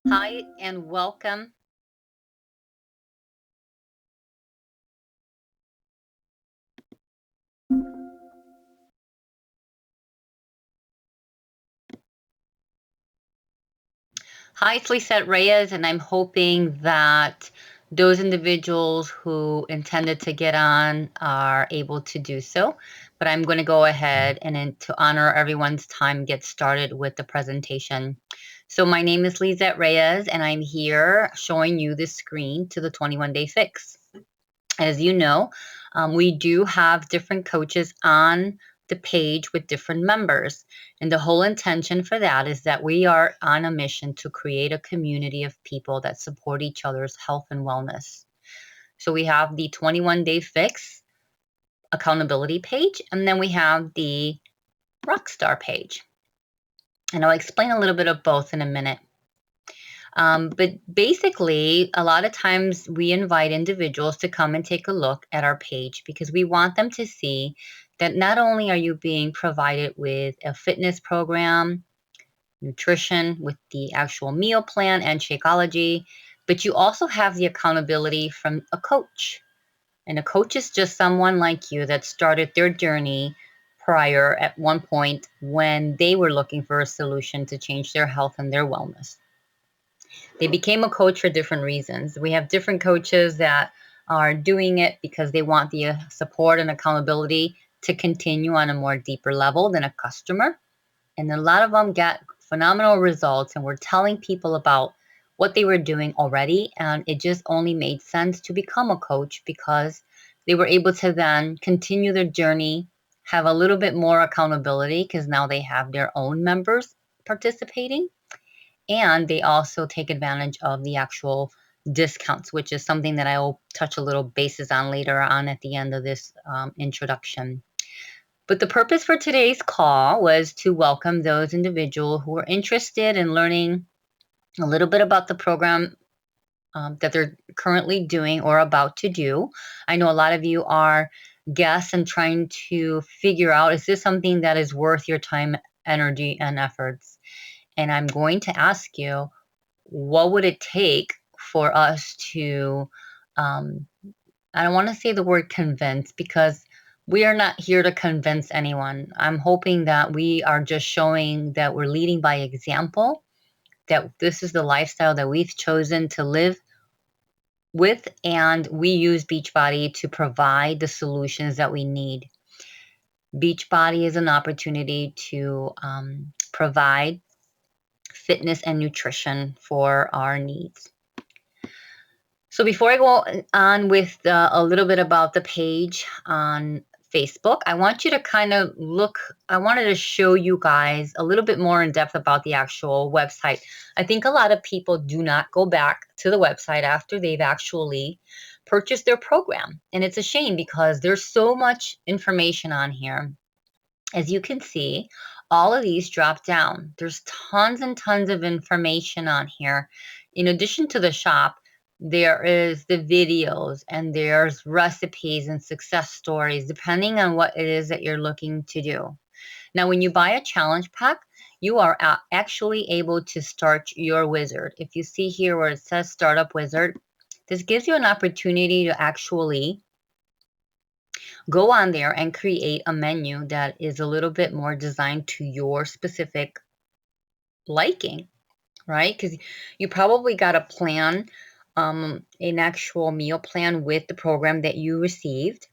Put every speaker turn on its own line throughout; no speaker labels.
Hi and welcome. Hi, it's Lisette Reyes, and I'm hoping that those individuals who intended to get on are able to do so. But I'm going to go ahead and then to honor everyone's time, get started with the presentation. So my name is Lisette Reyes, and I'm here showing you the screen to the 21-day fix. As you know, we do have different coaches on the page with different members. And the whole intention for that is that we are on a mission to create a community of people that support each other's health and wellness. So we have the 21-day fix accountability page, and then we have the Rockstar page. And I'll explain a little bit of both in a minute. But basically, a lot of times we invite individuals to come and take a look at our page because we want them to see that not only are you being provided with a fitness program, nutrition with the actual meal plan and Shakeology, but you also have the accountability from a coach. And a coach is just someone like you that started their journey prior at one point when they were looking for a solution to change their health and their wellness. They became a coach for different reasons. We have different coaches that are doing it because they want the support and accountability to continue on a more deeper level than a customer. And a lot of them get phenomenal results, and we're telling people about what they were doing already. And it just only made sense to become a coach because they were able to then continue their journey, have a little bit more accountability because now they have their own members participating, and they also take advantage of the actual discounts, which is something that I will touch a little bases on later on at the end of this introduction. But the purpose for today's call was to welcome those individuals who are interested in learning a little bit about the program that they're currently doing or about to do. I know a lot of you are guests and trying to figure out, is this something that is worth your time, energy, and efforts? And I'm going to ask you, what would it take for us to, um, I don't want to say the word convince because we are not here to convince anyone. I'm hoping that we are just showing that we're leading by example, that this is the lifestyle that we've chosen to live with, and we use Beachbody to provide the solutions that we need. Beachbody is an opportunity to provide fitness and nutrition for our needs. So before I go on with a little bit about the page on Facebook, I want you to kind of look, I wanted to show you guys a little bit more in depth about the actual website. I think a lot of people do not go back to the website after they've actually purchased their program. And it's a shame because there's so much information on here. As you can see, all of these drop down. There's tons and tons of information on here. In addition to the shop, there is the videos and there's recipes and success stories, depending on what it is that you're looking to do. Now, when you buy a challenge pack, you are actually able to start your wizard. If you see here where it says Startup Wizard, this gives you an opportunity to actually go on there and create a menu that is a little bit more designed to your specific liking, right? Because you probably got a plan, an actual meal plan with the program that you received,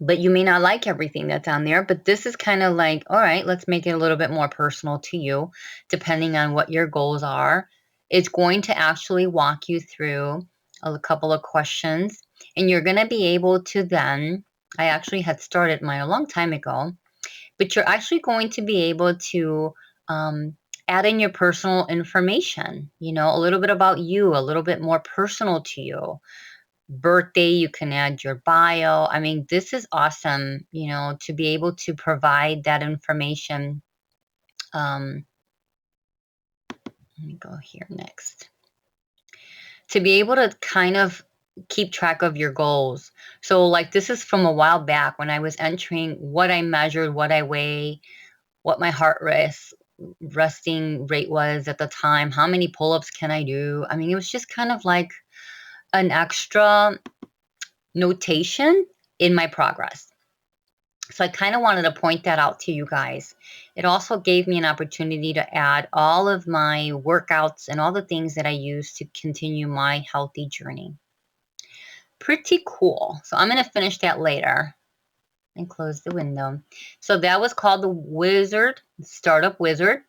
but you may not like everything that's on there. But this is kind of like, all right, let's make it a little bit more personal to you, depending on what your goals are. It's going to actually walk you through a couple of questions, and you're going to be able to then, I actually had started mine a long time ago, but you're actually going to be able to add in your personal information, a little bit about you, a little bit more personal to you. Birthday, you can add your bio. I mean, this is awesome, to be able to provide that information. Um, Let me go here next. To be able to kind of keep track of your goals. So, like, this is from a while back when I was entering what I measured, what I weigh, what my heart rate resting rate was at the time, how many pull-ups can I do. I mean, it was just kind of like an extra notation in my progress. So I kind of wanted to point that out to you guys. It also gave me an opportunity to add all of my workouts and all the things that I use to continue my healthy journey. Pretty cool. So I'm going to finish that later and close the window. So that was called the Wizard, Startup Wizard,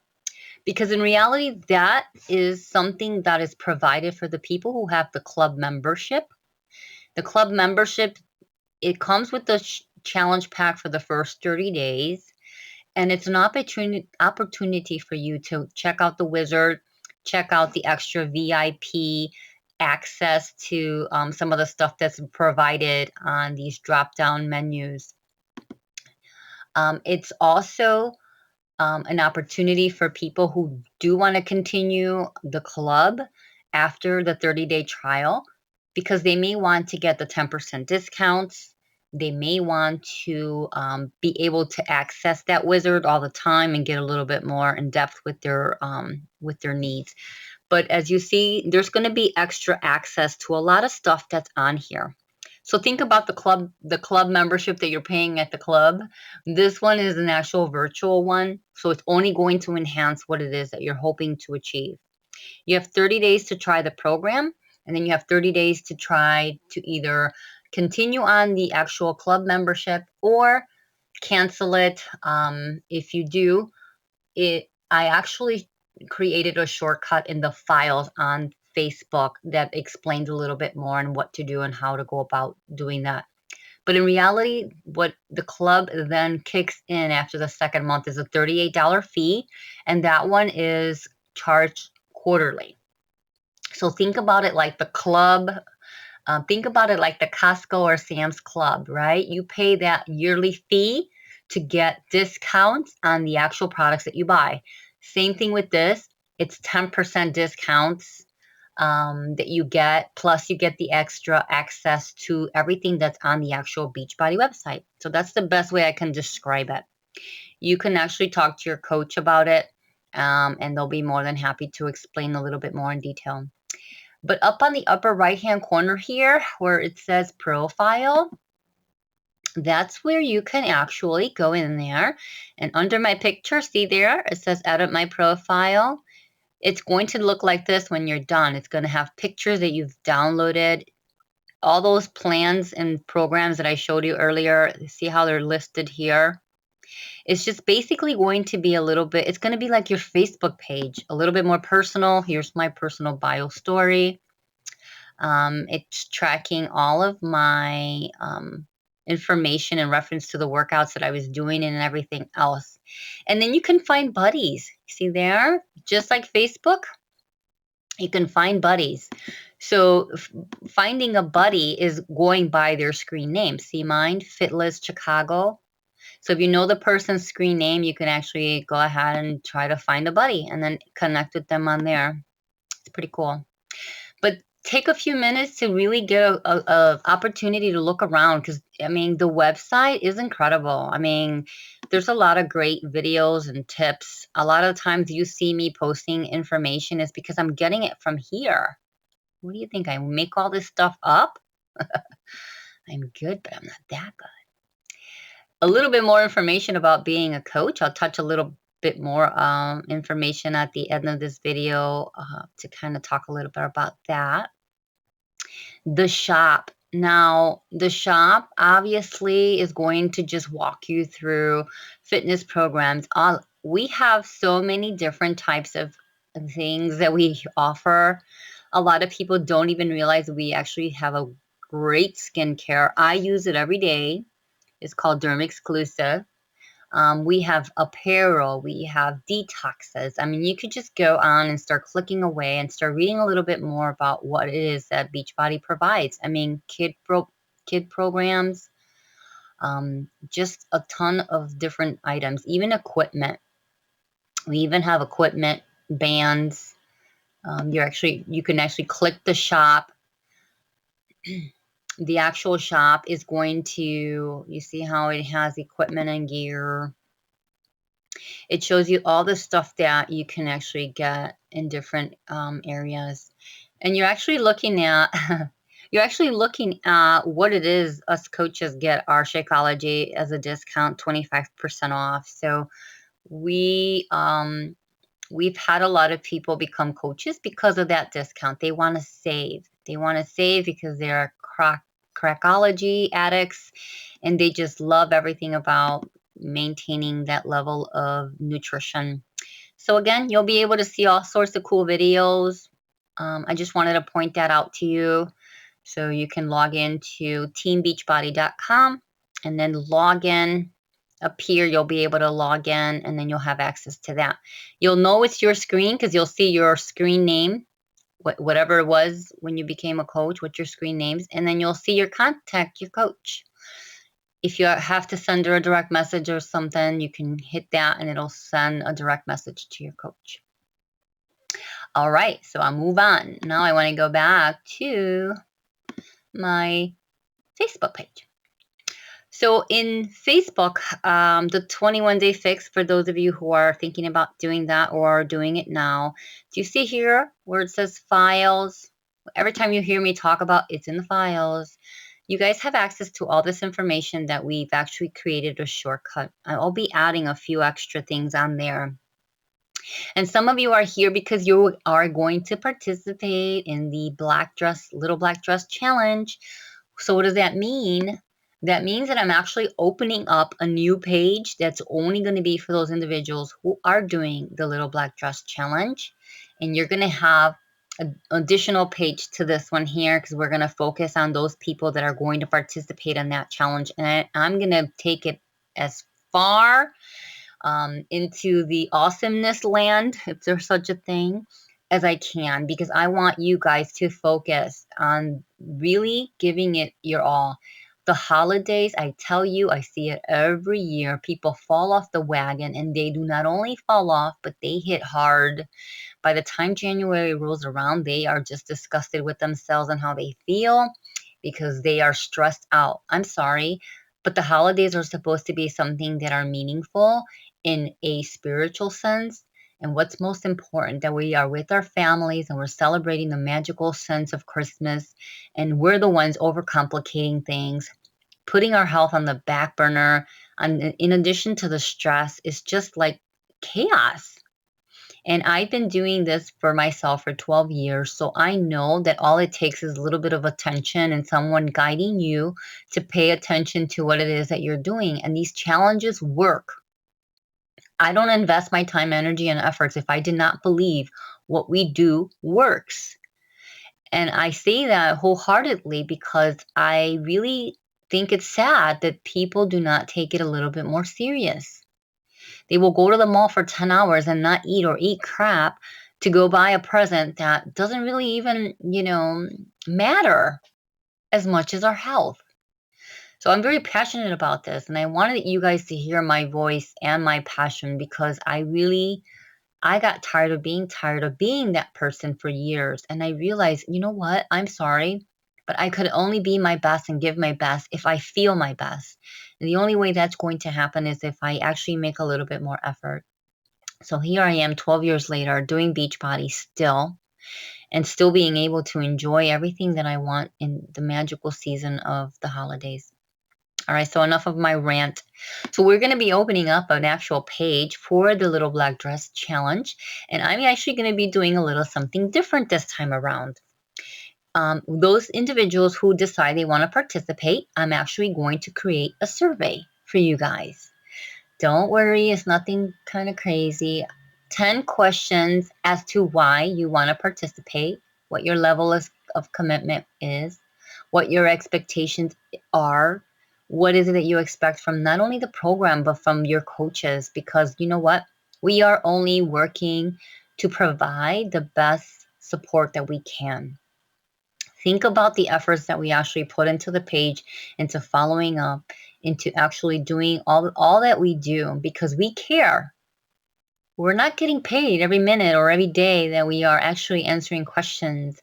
because in reality, that is something that is provided for the people who have the club membership. The club membership, it comes with the challenge pack for the first 30 days. And it's an opportunity for you to check out the Wizard, check out the extra VIP access to some of the stuff that's provided on these drop-down menus. It's also an opportunity for people who do want to continue the club after the 30-day trial, because they may want to get the 10% discounts. They may want to be able to access that Wizard all the time and get a little bit more in depth with their needs. But as you see, there's going to be extra access to a lot of stuff that's on here. So think about the club membership that you're paying at the club. This one is an actual virtual one, so it's only going to enhance what it is that you're hoping to achieve. You have 30 days to try the program, and then you have 30 days to try to either continue on the actual club membership or cancel it. If you do, I actually created a shortcut in the files on Facebook that explains a little bit more on what to do and how to go about doing that. But in reality, what the club then kicks in after the second month is a $38 fee, and that one is charged quarterly. So think about it like the club. Think about it like the Costco or Sam's Club, right? You pay that yearly fee to get discounts on the actual products that you buy. Same thing with this. It's 10% discounts that you get, plus you get the extra access to everything that's on the actual Beachbody website. So that's the best way I can describe it. You can actually talk to your coach about it, and they'll be more than happy to explain a little bit more in detail. But up on the upper right-hand corner here, where it says profile, that's where you can actually go in there. And under my picture, see there, it says edit my profile. It's going to look like this when you're done. It's going to have pictures that you've downloaded. All those plans and programs that I showed you earlier, see how they're listed here? It's just basically going to be a little bit, it's going to be like your Facebook page, a little bit more personal. Here's my personal bio story. It's tracking all of my information in reference to the workouts that I was doing and everything else. And then you can find buddies. See there? Just like Facebook, you can find buddies. So finding a buddy is going by their screen name. See mine? Fitless Chicago. So if you know the person's screen name, you can actually go ahead and try to find a buddy and then connect with them on there. It's pretty cool. But take a few minutes to really get a opportunity to look around, because I mean the website is incredible. I mean, there's a lot of great videos and tips. A lot of times you see me posting information is because I'm getting it from here. What do you think? I make all this stuff up? I'm good, but I'm not that good. A little bit more information about being a coach. I'll touch a little bit more information at the end of this video to kind of talk a little bit about that. The shop. Now, the shop obviously is going to just walk you through fitness programs. We have so many different types of things that we offer. A lot of people don't even realize we actually have a great skincare. I use it every day. It's called Derm Exclusive. We have apparel, we have detoxes. I mean, you could just go on and start clicking away and start reading a little bit more about what it is that Beachbody provides. I mean, kid programs, just a ton of different items, even equipment. We even have equipment bands. You can actually click the shop. The actual shop is going to, you see how it has equipment and gear. It shows you all the stuff that you can actually get in different areas. And you're actually looking at you're actually looking at what it is us coaches get our Shakeology as a discount, 25% off. So we we've had a lot of people become coaches because of that discount. They want to save. They want to save because they're crackology addicts and they just love everything about maintaining that level of nutrition. So again, you'll be able to see all sorts of cool videos. I just wanted to point that out to you. So you can log into teambeachbody.com and then log in. Up here, you'll be able to log in and then you'll have access to that. You'll know it's your screen because you'll see your screen name, whatever it was when you became a coach, what your screen names, and then you'll see your contact your coach. If you have to send her a direct message or something, you can hit that and it'll send a direct message to your coach. All right, so I'll move on. Now I want to go back to my Facebook page. So in Facebook, the 21-day fix, for those of you who are thinking about doing that or are doing it now, do you see here where it says files? Every time you hear me talk about it's in the files, you guys have access to all this information that we've actually created a shortcut. I'll be adding a few extra things on there. And some of you are here because you are going to participate in the Little Black Dress Challenge. So what does that mean? That means that I'm actually opening up a new page that's only going to be for those individuals who are doing the Little Black Dress Challenge. And you're going to have an additional page to this one here because we're going to focus on those people that are going to participate in that challenge. And I'm going to take it as far into the awesomeness land, if there's such a thing, as I can, because I want you guys to focus on really giving it your all. The holidays, I tell you, I see it every year. People fall off the wagon and they do not only fall off, but they hit hard. By the time January rolls around, they are just disgusted with themselves and how they feel because they are stressed out. I'm sorry, but the holidays are supposed to be something that are meaningful in a spiritual sense. And what's most important, that we are with our families and we're celebrating the magical sense of Christmas. And we're the ones overcomplicating things, putting our health on the back burner. And in addition to the stress, it's just like chaos. And I've been doing this for myself for 12 years. So I know that all it takes is a little bit of attention and someone guiding you to pay attention to what it is that you're doing. And these challenges work. I don't invest my time, energy, and efforts if I did not believe what we do works. And I say that wholeheartedly because I really think it's sad that people do not take it a little bit more serious. They will go to the mall for 10 hours and not eat or eat crap to go buy a present that doesn't really even, matter as much as our health. So I'm very passionate about this, and I wanted you guys to hear my voice and my passion because I got tired of being that person for years. And I realized, you know what? I'm sorry, but I could only be my best and give my best if I feel my best. And the only way that's going to happen is if I actually make a little bit more effort. So here I am 12 years later doing Beachbody still and still being able to enjoy everything that I want in the magical season of the holidays. All right, so enough of my rant. So we're going to be opening up an actual page for the Little Black Dress Challenge, and I'm actually going to be doing a little something different this time around. Those individuals who decide they want to participate, I'm actually going to create a survey for you guys. Don't worry, it's nothing kind of crazy. 10 questions as to why you want to participate, what your level of commitment is, what your expectations are, what is it that you expect from not only the program, but from your coaches, because you know what? We are only working to provide the best support that we can. Think about the efforts that we actually put into the page, into following up, into actually doing all that we do because we care. We're not getting paid every minute or every day that we are actually answering questions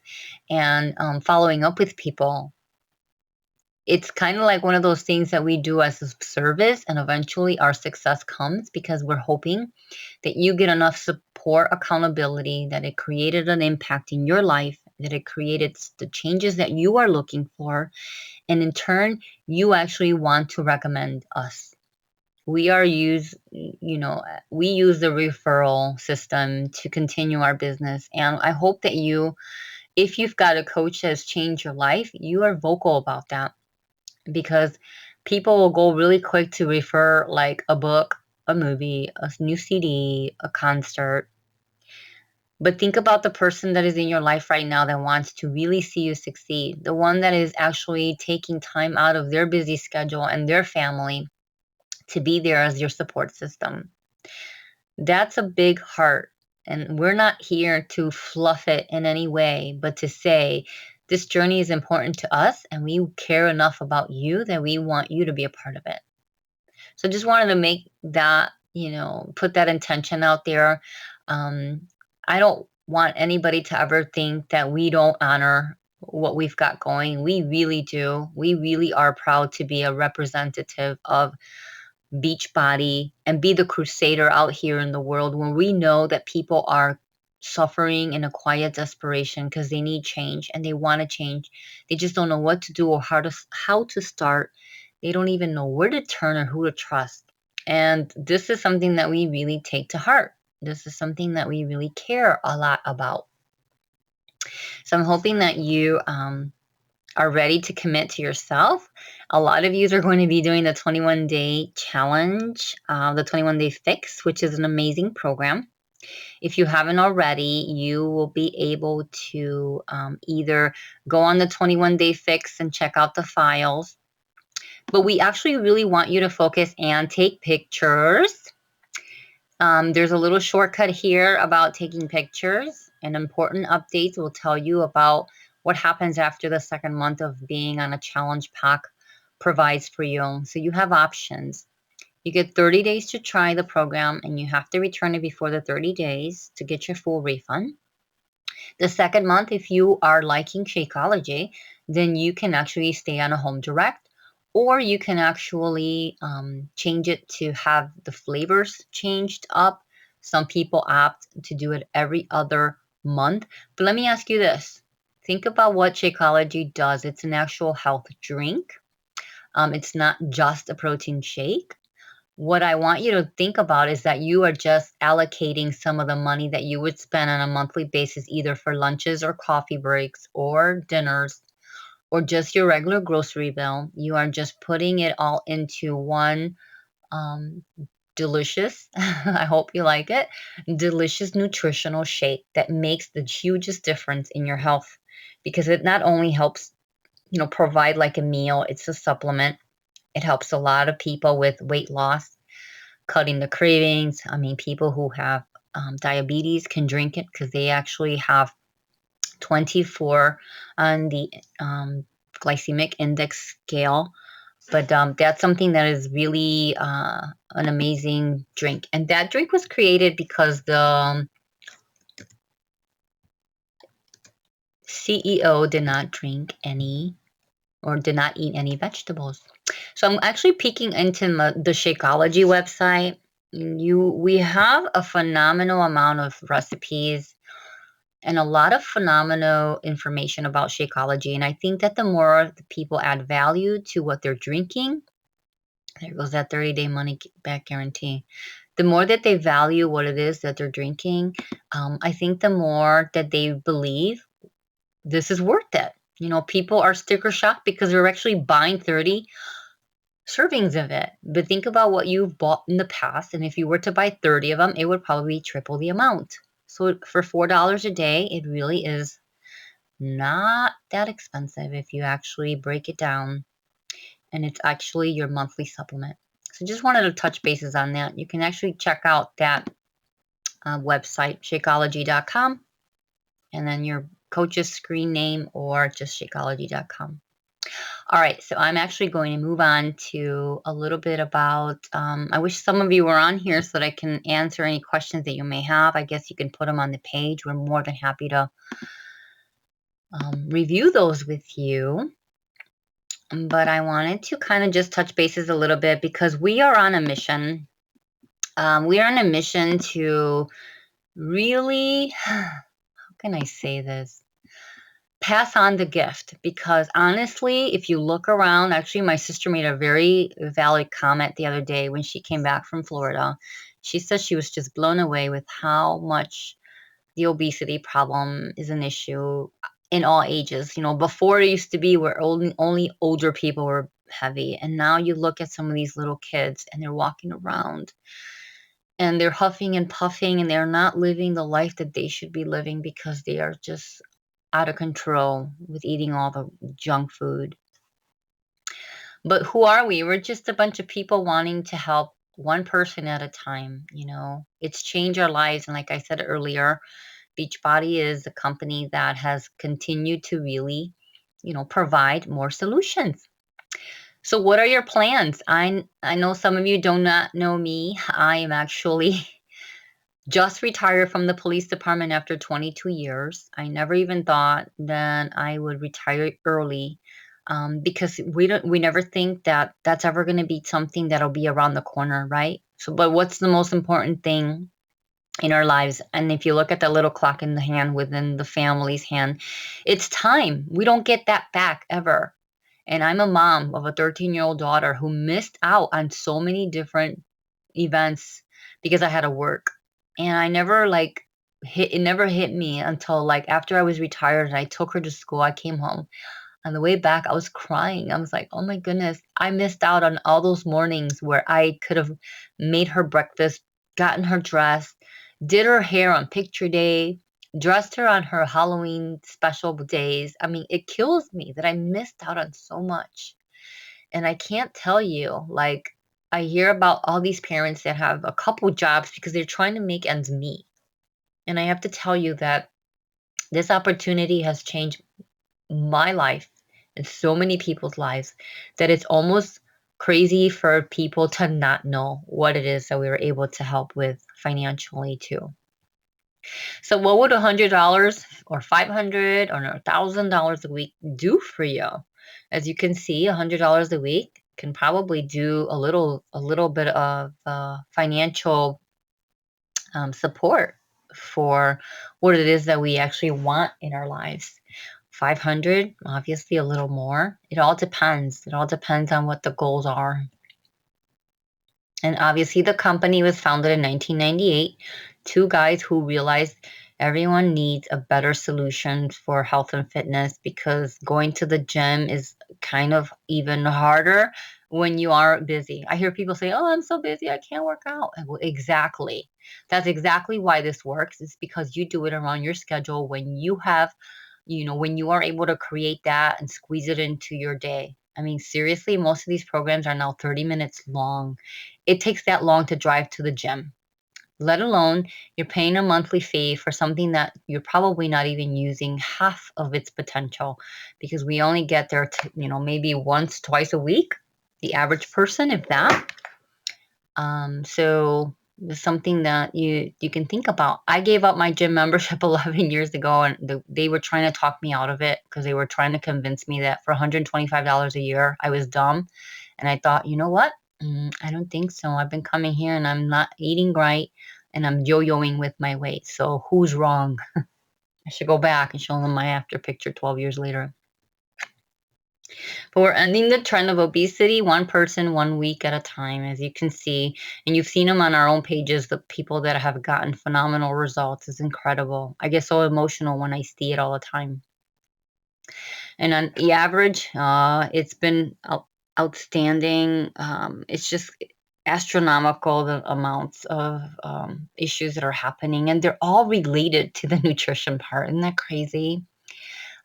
and following up with people. it's kind of like one of those things that we do as a service, and eventually our success comes because we're hoping that you get enough support, accountability, that it created an impact in your life, that it created the changes that you are looking for, and in turn, you actually want to recommend us. We are we use the referral system to continue our business, and I hope that you, if you've got a coach that has changed your life, you are vocal about that, because people will go really quick to refer like a book, a movie, a new CD, a concert. But think about the person that is in your life right now that wants to really see you succeed, the one that is actually taking time out of their busy schedule and their family to be there as your support system. That's a big heart. And we're not here to fluff it in any way, but to say this journey is important to us and we care enough about you that we want you to be a part of it. So just wanted to make that, put that intention out there. I don't want anybody to ever think that we don't honor what we've got going. We really do. We really are proud to be a representative of Beachbody and be the crusader out here in the world when we know that people are suffering in a quiet desperation because they need change and they want to change. They just don't know what to do or how to start. They don't even know where to turn or who to trust. And this is something that we really take to heart. This is something that we really care a lot about. So I'm hoping that you are ready to commit to yourself. A lot of you are going to be doing the 21-day challenge, the 21-day fix, which is an amazing program. If you haven't already, you will be able to either go on the 21-day fix and check out the files. But we actually really want you to focus and take pictures. There's a little shortcut here about taking pictures, and important updates will tell you about what happens after the second month of being on a challenge pack provides for you. So you have options. You get 30 days to try the program, and you have to return it before the 30 days to get your full refund. The second month, if you are liking Shakeology, then you can actually stay on a home direct, or you can actually change it to have the flavors changed up. Some people opt to do it every other month. But let me ask you this. Think about what Shakeology does. It's an actual health drink. It's not just a protein shake. What I want you to think about is that you are just allocating some of the money that you would spend on a monthly basis, either for lunches or coffee breaks or dinners or just your regular grocery bill. You are just putting it all into one delicious, I hope you like it, delicious nutritional shake that makes the hugest difference in your health, because it not only helps, provide like a meal, it's a supplement. It helps a lot of people with weight loss, cutting the cravings. I mean, people who have diabetes can drink it because they actually have 24 on the glycemic index scale. But that's something that is really an amazing drink. And that drink was created because the CEO did not drink any or did not eat any vegetables. So I'm actually peeking into the Shakeology website. We have a phenomenal amount of recipes and a lot of phenomenal information about Shakeology. And I think that the more the people add value to what they're drinking, there goes that 30-day money back guarantee. The more that they value what it is that they're drinking, I think the more that they believe this is worth it. People are sticker shock because they're actually buying 30 servings of it. But think about what you've bought in the past, and if you were to buy 30 of them, it would probably triple the amount. So for $4 a day, it really is not that expensive if you actually break it down, and it's actually your monthly supplement. So just wanted to touch bases on that. You can actually check out that website, Shakeology.com, and then your coach's screen name, or just Shakeology.com. All right, so I'm actually going to move on to a little bit about, I wish some of you were on here so that I can answer any questions that you may have. I guess you can put them on the page. We're more than happy to review those with you. But I wanted to kind of just touch bases a little bit because we are on a mission. We are on a mission to really, how can I say this? Pass on the gift, because honestly, if you look around, actually, my sister made a very valid comment the other day when she came back from Florida. She said she was just blown away with how much the obesity problem is an issue in all ages. Before it used to be where only older people were heavy, and now you look at some of these little kids and they're walking around and they're huffing and puffing and they're not living the life that they should be living because they are just out of control with eating all the junk food. But who are we? We're just a bunch of people wanting to help one person at a time. It's changed our lives. And like I said earlier, Beachbody is a company that has continued to really, provide more solutions. So what are your plans? I know some of you do not know me. I am actually just retired from the police department after 22 years. I never even thought that I would retire early, because we never think that that's ever going to be something that'll be around the corner, right? So, but what's the most important thing in our lives? And if you look at the little clock in the hand within the family's hand, it's time. We don't get that back ever. And I'm a mom of a 13-year-old daughter who missed out on so many different events because I had to work. And I never it never hit me until like after I was retired and I took her to school. I came home. On the way back, I was crying. I was like, oh my goodness, I missed out on all those mornings where I could have made her breakfast, gotten her dressed, did her hair on picture day, dressed her on her Halloween special days. I mean, it kills me that I missed out on so much. And I can't tell you, like, I hear about all these parents that have a couple jobs because they're trying to make ends meet. And I have to tell you that this opportunity has changed my life and so many people's lives that it's almost crazy for people to not know what it is that we were able to help with financially too. So what would $100 or 500 or $1,000 a week do for you? As you can see, $100 a week can probably do a little bit of financial support for what it is that we actually want in our lives. 500, obviously a little more. It all depends. It all depends on what the goals are. And obviously, the company was founded in 1998. Two guys who realized everyone needs a better solution for health and fitness because going to the gym is kind of even harder when you are busy. I hear people say, oh, I'm so busy, I can't work out. Well, exactly. That's exactly why this works. It's because you do it around your schedule when you have, when you are able to create that and squeeze it into your day. I mean, seriously, most of these programs are now 30 minutes long. It takes that long to drive to the gym, let alone you're paying a monthly fee for something that you're probably not even using half of its potential because we only get there, maybe once, twice a week, the average person, if that. So it's something that you can think about. I gave up my gym membership 11 years ago, and they were trying to talk me out of it because they were trying to convince me that for $125 a year, I was dumb. And I thought, you know what? I don't think so. I've been coming here and I'm not eating right, and I'm yo-yoing with my weight. So who's wrong? I should go back and show them my after picture 12 years later. But we're ending the trend of obesity one person, 1 week at a time, as you can see. And you've seen them on our own pages, the people that have gotten phenomenal results. Is incredible. I get so emotional when I see it all the time. And on the average, it's been outstanding. It's just astronomical, the amounts of issues that are happening. And they're all related to the nutrition part. Isn't that crazy?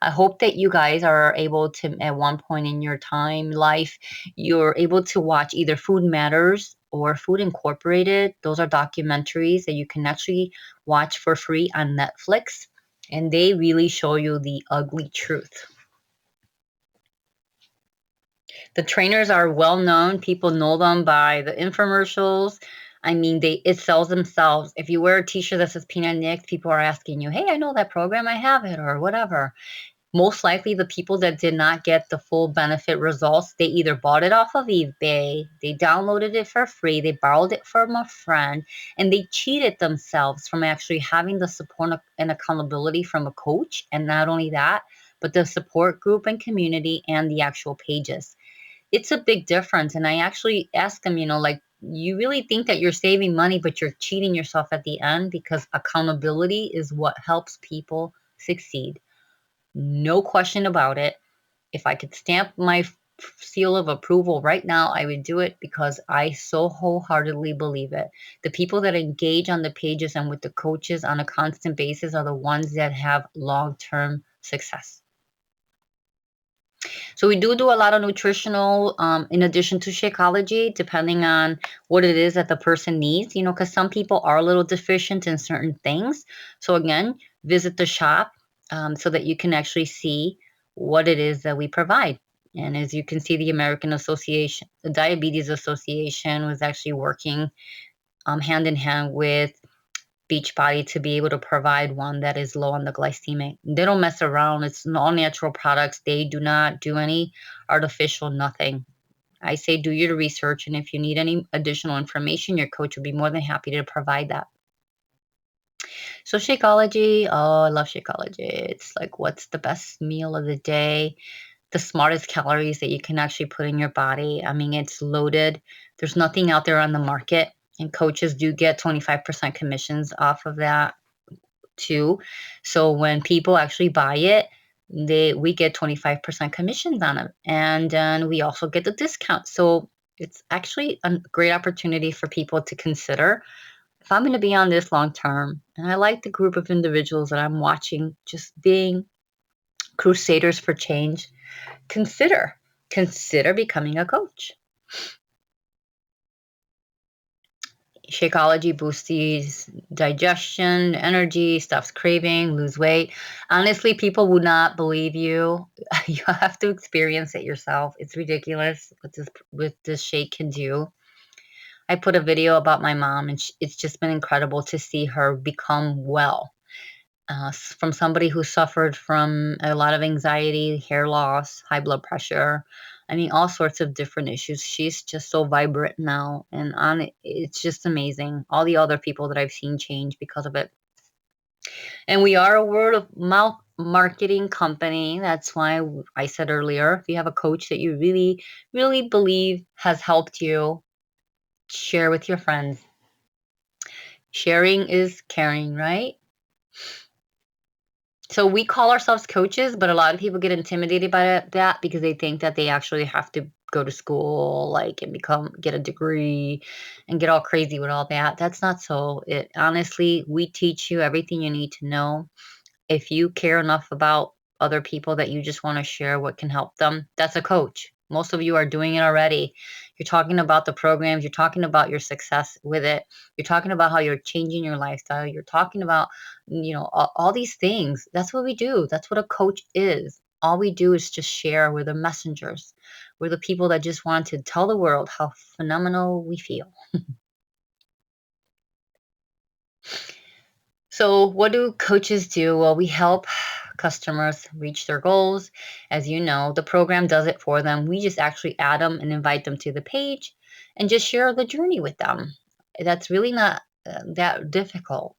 I hope that you guys are able to, at one point in your time life, you're able to watch either Food Matters or Food Incorporated. Those are documentaries that you can actually watch for free on Netflix, and they really show you the ugly truth. The trainers are well known. People know them by the infomercials. I mean, it sells themselves. If you wear a t-shirt that says Peanut Nicks, people are asking you, hey, I know that program, I have it, or whatever. Most likely the people that did not get the full benefit results, they either bought it off of eBay, they downloaded it for free, they borrowed it from a friend, and they cheated themselves from actually having the support and accountability from a coach. And not only that, but the support group and community and the actual pages. It's a big difference. And I actually asked them, like, you really think that you're saving money, but you're cheating yourself at the end, because accountability is what helps people succeed. No question about it. If I could stamp my seal of approval right now, I would do it, because I so wholeheartedly believe it. The people that engage on the pages and with the coaches on a constant basis are the ones that have long-term success. So we do a lot of nutritional, in addition to Shakeology, depending on what it is that the person needs, because some people are a little deficient in certain things. So again, visit the shop, so that you can actually see what it is that we provide. And as you can see, the American Association, the Diabetes Association, was actually working hand in hand with Beachbody to be able to provide one that is low on the glycemic. They don't mess around. It's all natural products. They do not do any artificial nothing. I say do your research, and if you need any additional information, your coach will be more than happy to provide that. So Shakeology, oh, I love Shakeology. It's like, what's the best meal of the day? The smartest calories that you can actually put in your body. I mean, it's loaded. There's nothing out there on the market, and coaches do get 25% commissions off of that too. So when people actually buy it, we get 25% commissions on it, and then we also get the discount. So it's actually a great opportunity for people to consider, if I'm going to be on this long term, and I like the group of individuals that I'm watching just being crusaders for change, consider becoming a coach. Shakeology boosts digestion, energy, stops craving, lose weight. Honestly, people would not believe you. You have to experience it yourself. It's ridiculous what this shake can do. I put a video about my mom, and it's just been incredible to see her become well. From somebody who suffered from a lot of anxiety, hair loss, high blood pressure. I mean, all sorts of different issues. She's just so vibrant now, and it's just amazing. All the other people that I've seen change because of it. And we are a word of mouth marketing company. That's why I said earlier, if you have a coach that you really, really believe has helped you, share with your friends. Sharing is caring, right? So we call ourselves coaches, but a lot of people get intimidated by that, because they think that they actually have to go to school, like, and get a degree and get all crazy with all that. That's not so. Honestly, we teach you everything you need to know. If you care enough about other people that you just want to share what can help them, that's a coach. Most of you are doing it already. You're talking about the programs, you're talking about your success with it, you're talking about how you're changing your lifestyle, you're talking about, all these things. That's what we do. That's what a coach is. All we do is just share. We're the messengers. We're the people that just want to tell the world how phenomenal we feel. So, what do coaches do? Well, we help customers reach their goals. As you know, the program does it for them. We just actually add them and invite them to the page and just share the journey with them. That's really not that difficult.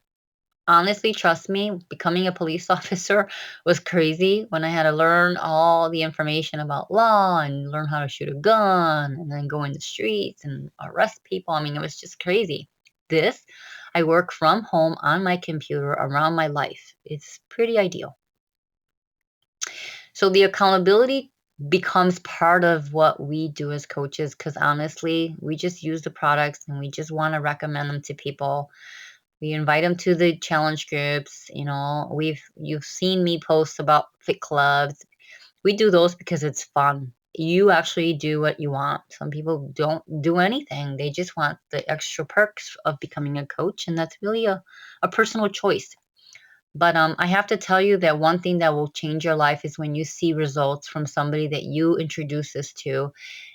Honestly, trust me, becoming a police officer was crazy when I had to learn all the information about law and learn how to shoot a gun and then go in the streets and arrest people. I mean, it was just crazy. This, I work from home on my computer around my life. It's pretty ideal. So the accountability becomes part of what we do as coaches, because honestly, we just use the products and we just want to recommend them to people. We invite them to the challenge groups. You've seen me post about fit clubs. We do those because it's fun. You actually do what you want. Some people don't do anything. They just want the extra perks of becoming a coach, and that's really a personal choice. But I have to tell you that one thing that will change your life is when you see results from somebody that you introduce this to,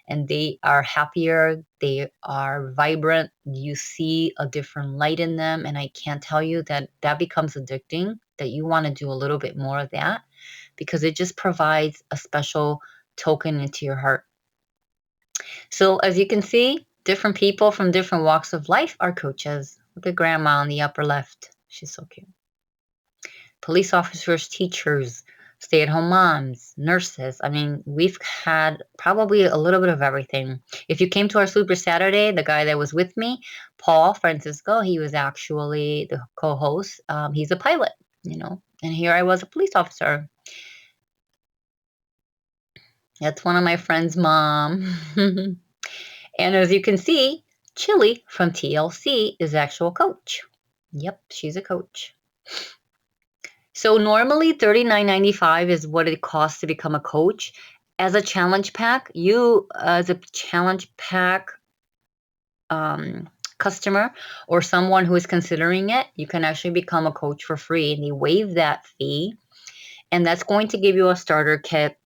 and they are happier, they are vibrant, you see a different light in them. And I can't tell you that becomes addicting, that you want to do a little bit more of that. because it just provides a special token into your heart. So as you can see, different people from different walks of life are coaches. Look at grandma on the upper left. She's so cute. Police officers, teachers, stay-at-home moms, nurses. I mean, we've had probably a little bit of everything. If you came to our Super Saturday, the guy that was with me, Paul Francisco, he was actually the co-host. He's a pilot, and here I was a police officer. That's one of my friend's mom. And as you can see, Chili from TLC is actual coach. Yep, she's a coach. So normally $39.95 is what it costs to become a coach. As a challenge pack, as a challenge pack customer or someone who is considering it, you can actually become a coach for free, and they waive that fee. And that's going to give you a starter kit.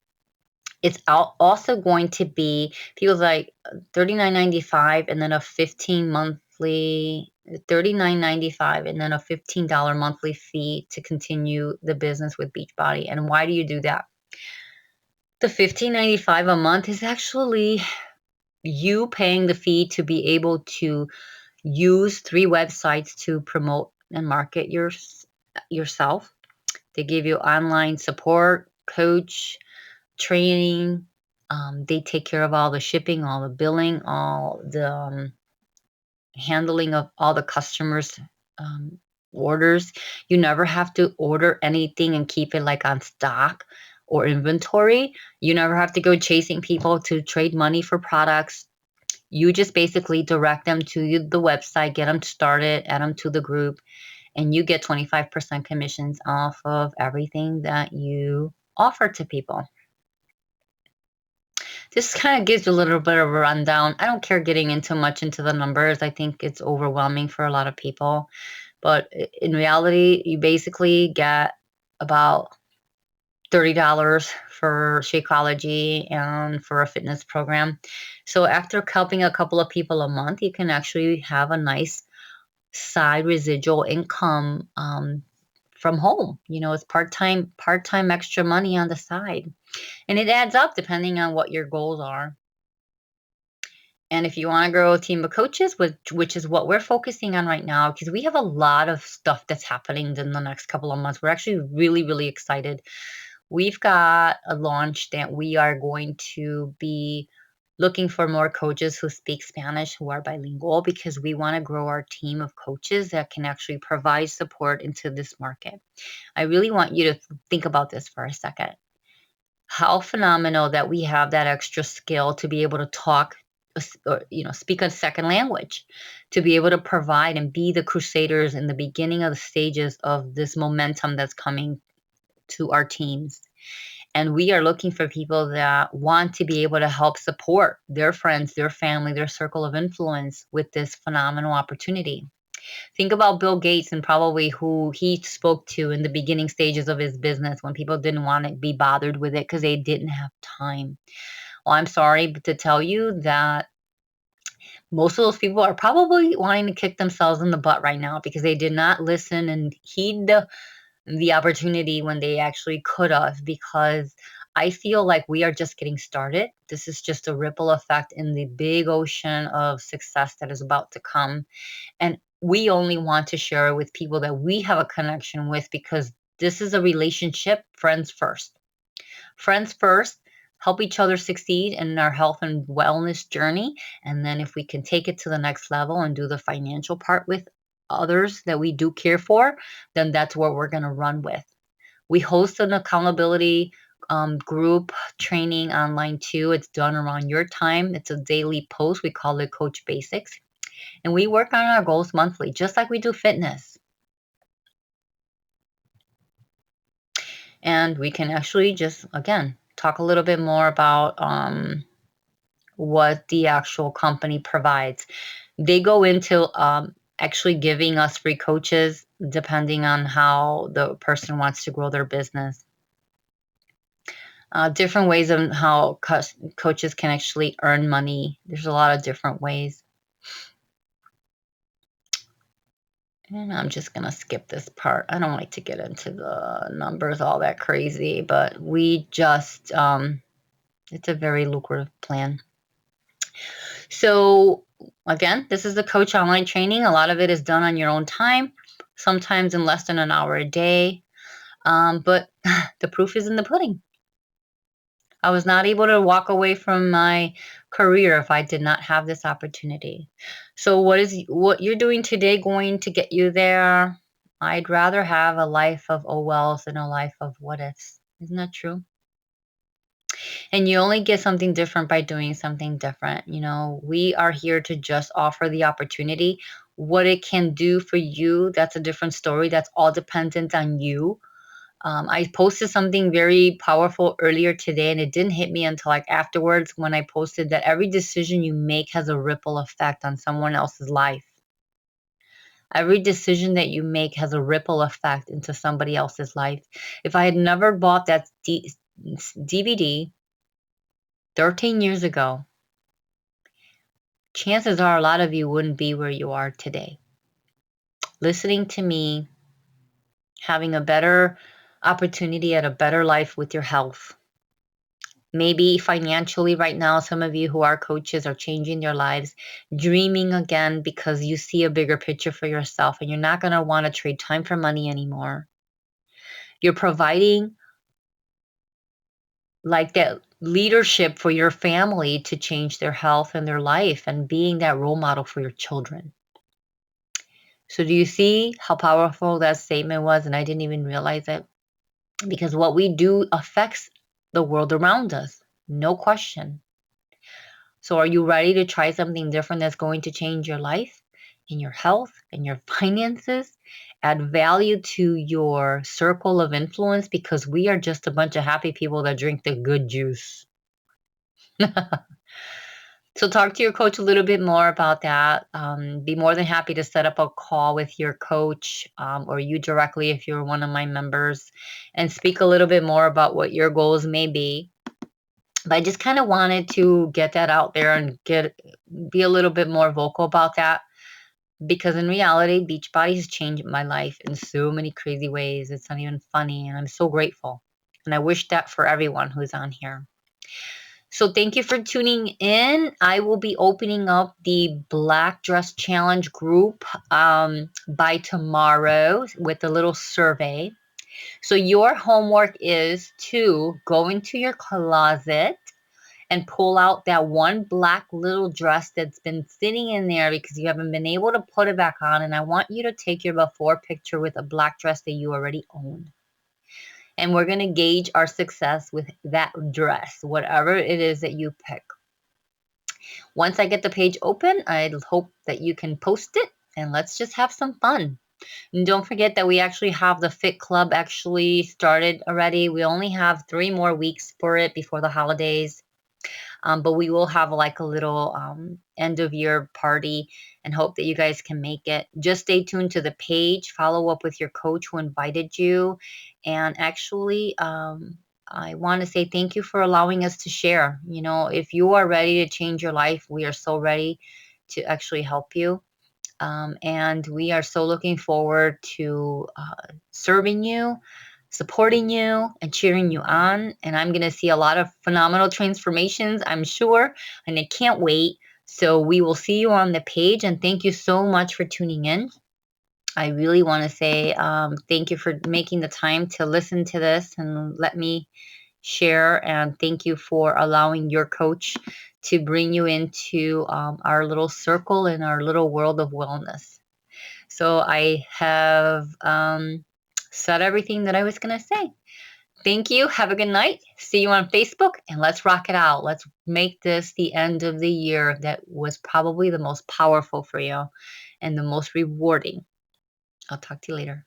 It's also going to be feels like $39.95 and then a $39.95 and then a $15 monthly fee to continue the business with Beachbody. And why do you do that? The $15.95 a month is actually you paying the fee to be able to use 3 websites to promote and market yourself. They give you online support, coach, training. They take care of all the shipping, all the billing, all the handling of all the customers' orders. You never have to order anything and keep it like on stock or inventory. You never have to go chasing people to trade money for products. You just basically direct them to the website, get them started, add them to the group, and you get 25% commissions off of everything that you offer to people. This kind of gives you a little bit of a rundown. I don't care getting into much into the numbers. I think it's overwhelming for a lot of people. But in reality, you basically get about $30 for Shakeology and for a fitness program. So after helping a couple of people a month, you can actually have a nice side residual income from home. It's part-time extra money on the side. And it adds up depending on what your goals are. And if you want to grow a team of coaches, which is what we're focusing on right now, because we have a lot of stuff that's happening in the next couple of months. We're actually really, really excited. We've got a launch that we are going to be looking for more coaches who speak Spanish, who are bilingual, because we want to grow our team of coaches that can actually provide support into this market. I really want you to think about this for a second. How phenomenal that we have that extra skill to be able to talk or speak a second language, to be able to provide and be the crusaders in the beginning of the stages of this momentum that's coming to our teams. And we are looking for people that want to be able to help support their friends, their family, their circle of influence with this phenomenal opportunity. Think about Bill Gates and probably who he spoke to in the beginning stages of his business when people didn't want to be bothered with it because they didn't have time. Well, I'm sorry to tell you that most of those people are probably wanting to kick themselves in the butt right now because they did not listen and heed the opportunity when they actually could have, because I feel like we are just getting started. This is just a ripple effect in the big ocean of success that is about to come. And we only want to share it with people that we have a connection with, because this is a relationship, friends first. Friends first, help each other succeed in our health and wellness journey. And then if we can take it to the next level and do the financial part with others that we do care for, then that's what we're going to run with. We host an accountability group training online too. It's done around your time. It's a daily post. We call it Coach Basics. And we work on our goals monthly, just like we do fitness. And we can actually just, again, talk a little bit more about what the actual company provides. They go into actually giving us free coaches depending on how the person wants to grow their business. Different ways of how coaches can actually earn money. There's a lot of different ways. And I'm just going to skip this part. I don't like to get into the numbers all that crazy, but we just, it's a very lucrative plan. So again, this is the coach online training. A lot of it is done on your own time, sometimes in less than an hour a day. But the proof is in the pudding. I was not able to walk away from my career if I did not have this opportunity. So what you're doing today going to get you there? I'd rather have a life of oh wells than a life of what ifs. Isn't that true? And you only get something different by doing something different. You know, we are here to just offer the opportunity. What it can do for you, that's a different story. That's all dependent on you. I posted something very powerful earlier today, and it didn't hit me until like afterwards when I posted that every decision you make has a ripple effect on someone else's life. Every decision that you make has a ripple effect into somebody else's life. If I had never bought that DVD 13 years ago, chances are a lot of you wouldn't be where you are today. Listening to me, having a better opportunity at a better life with your health. Maybe financially right now, some of you who are coaches are changing their lives, dreaming again because you see a bigger picture for yourself and you're not going to want to trade time for money anymore. You're providing like that leadership for your family to change their health and their life and being that role model for your children. So do you see how powerful that statement was? And I didn't even realize it, because what we do affects the world around us. No question. So are you ready to try something different that's going to change your life and your health and your finances, add value to your circle of influence? Because we are just a bunch of happy people that drink the good juice. So talk to your coach a little bit more about that. Be more than happy to set up a call with your coach, or you directly if you're one of my members, and speak a little bit more about what your goals may be. But I just kind of wanted to get that out there and be a little bit more vocal about that, because in reality, Beachbody has changed my life in so many crazy ways. It's not even funny, and I'm so grateful. And I wish that for everyone who's on here. So thank you for tuning in. I will be opening up the Black Dress Challenge group by tomorrow with a little survey. So your homework is to go into your closet and pull out that one black little dress that's been sitting in there because you haven't been able to put it back on. And I want you to take your before picture with a black dress that you already own. And we're going to gauge our success with that dress, whatever it is that you pick. Once I get the page open, I hope that you can post it and let's just have some fun. And don't forget that we actually have the Fit Club actually started already. We only have 3 more weeks for it before the holidays. But we will have like a little end of year party and hope that you guys can make it. Just stay tuned to the page, follow up with your coach who invited you. And actually, I want to say thank you for allowing us to share. You know, if you are ready to change your life, we are so ready to actually help you. And we are so looking forward to serving you, supporting you, and cheering you on. And I'm going to see a lot of phenomenal transformations, I'm sure, and I can't wait. So we will see you on the page. And thank you so much for tuning in. I really want to say thank you for making the time to listen to this and let me share. And thank you for allowing your coach to bring you into our little circle in our little world of wellness. So I have said everything that I was going to say. Thank you. Have a good night. See you on Facebook, and let's rock it out. Let's make this the end of the year that was probably the most powerful for you and the most rewarding. I'll talk to you later.